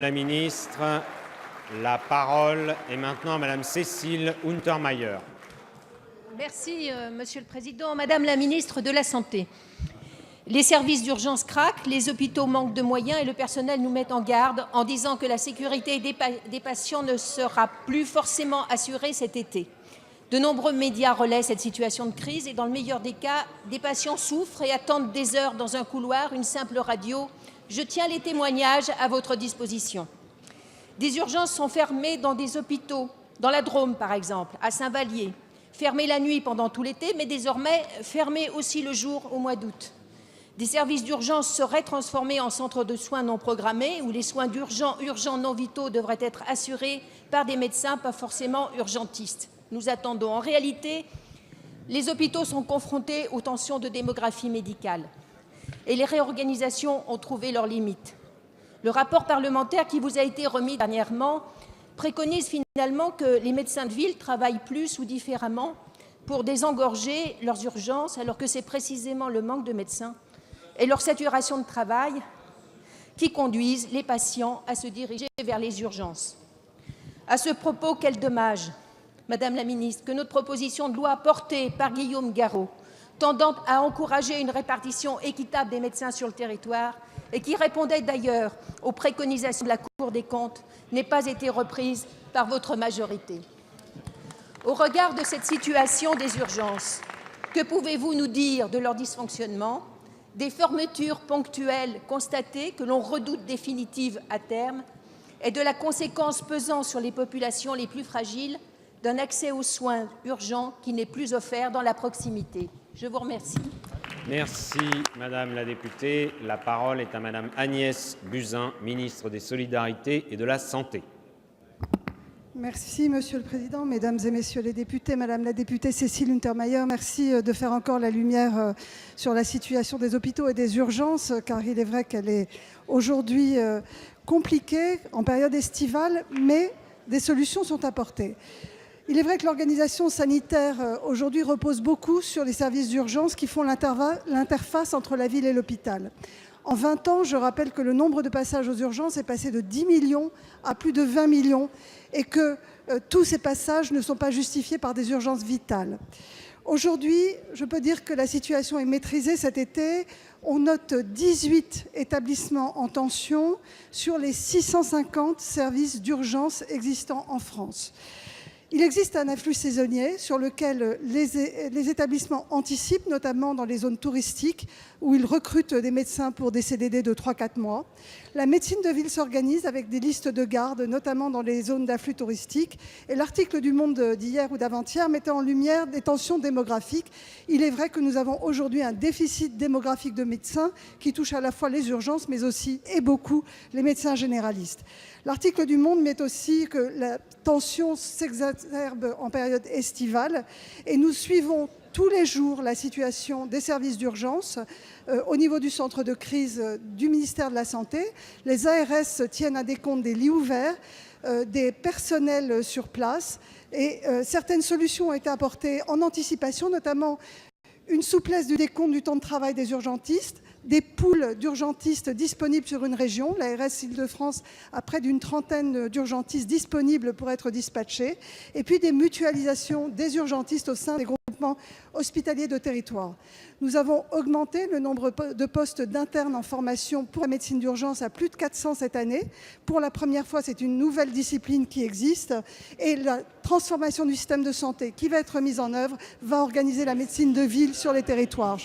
La ministre, la parole est maintenant à Madame Cécile Untermaier. Merci, Monsieur le Président. Madame la ministre de la Santé, les services d'urgence craquent, les hôpitaux manquent de moyens et le personnel nous met en garde en disant que la sécurité des patients ne sera plus forcément assurée cet été. De nombreux médias relaient cette situation de crise et dans le meilleur des cas, des patients souffrent et attendent des heures dans un couloir, une simple radio. Je tiens les témoignages à votre disposition. Des urgences sont fermées dans des hôpitaux, dans la Drôme par exemple, à Saint-Vallier, fermées la nuit pendant tout l'été, mais désormais fermées aussi le jour au mois d'août. Des services d'urgence seraient transformés en centres de soins non programmés, où les soins urgents non vitaux devraient être assurés par des médecins, pas forcément urgentistes. Nous attendons. En réalité, les hôpitaux sont confrontés aux tensions de démographie médicale et les réorganisations ont trouvé leurs limites. Le rapport parlementaire qui vous a été remis dernièrement préconise finalement que les médecins de ville travaillent plus ou différemment pour désengorger leurs urgences, alors que c'est précisément le manque de médecins et leur saturation de travail qui conduisent les patients à se diriger vers les urgences. À ce propos, quel dommage, Madame la ministre, que notre proposition de loi portée par Guillaume Garot, tendant à encourager une répartition équitable des médecins sur le territoire et qui répondait d'ailleurs aux préconisations de la Cour des comptes, n'ait pas été reprise par votre majorité. Au regard de cette situation des urgences, que pouvez-vous nous dire de leur dysfonctionnement, des fermetures ponctuelles constatées que l'on redoute définitives à terme et de la conséquence pesant sur les populations les plus fragiles d'un accès aux soins urgents qui n'est plus offert dans la proximité? Je vous remercie. Merci Madame la députée. La parole est à Madame Agnès Buzyn, ministre des Solidarités et de la Santé. Merci Monsieur le Président, Mesdames et Messieurs les députés, Madame la députée Cécile Untermaier, merci de faire encore la lumière sur la situation des hôpitaux et des urgences, car il est vrai qu'elle est aujourd'hui compliquée en période estivale, mais des solutions sont apportées. Il est vrai que l'organisation sanitaire aujourd'hui repose beaucoup sur les services d'urgence qui font l'interface entre la ville et l'hôpital. En 20 ans, je rappelle que le nombre de passages aux urgences est passé de 10 millions à plus de 20 millions et que tous ces passages ne sont pas justifiés par des urgences vitales. Aujourd'hui, je peux dire que la situation est maîtrisée cet été. On note 18 établissements en tension sur les 650 services d'urgence existants en France. Il existe un afflux saisonnier sur lequel les établissements anticipent, notamment dans les zones touristiques où ils recrutent des médecins pour des CDD de 3-4 mois. La médecine de ville s'organise avec des listes de garde, notamment dans les zones d'afflux touristique. Et l'article du Monde d'hier ou d'avant-hier mettait en lumière des tensions démographiques. Il est vrai que nous avons aujourd'hui un déficit démographique de médecins qui touche à la fois les urgences, mais aussi et beaucoup les médecins généralistes. L'article du Monde met aussi que la tension s'exacerbe en période estivale et nous suivons tous les jours la situation des services d'urgence au niveau du centre de crise du ministère de la Santé. Les ARS tiennent un décompte des lits ouverts, des personnels sur place et certaines solutions ont été apportées en anticipation, notamment une souplesse du décompte du temps de travail des urgentistes, des poules d'urgentistes disponibles sur une région. L'ARS Île-de-France a près d'une trentaine d'urgentistes disponibles pour être dispatchés. Et puis des mutualisations des urgentistes au sein des groupements hospitaliers de territoire. Nous avons augmenté le nombre de postes d'internes en formation pour la médecine d'urgence à plus de 400 cette année. Pour la première fois, c'est une nouvelle discipline qui existe. Et la transformation du système de santé qui va être mise en œuvre va organiser la médecine de ville sur les territoires.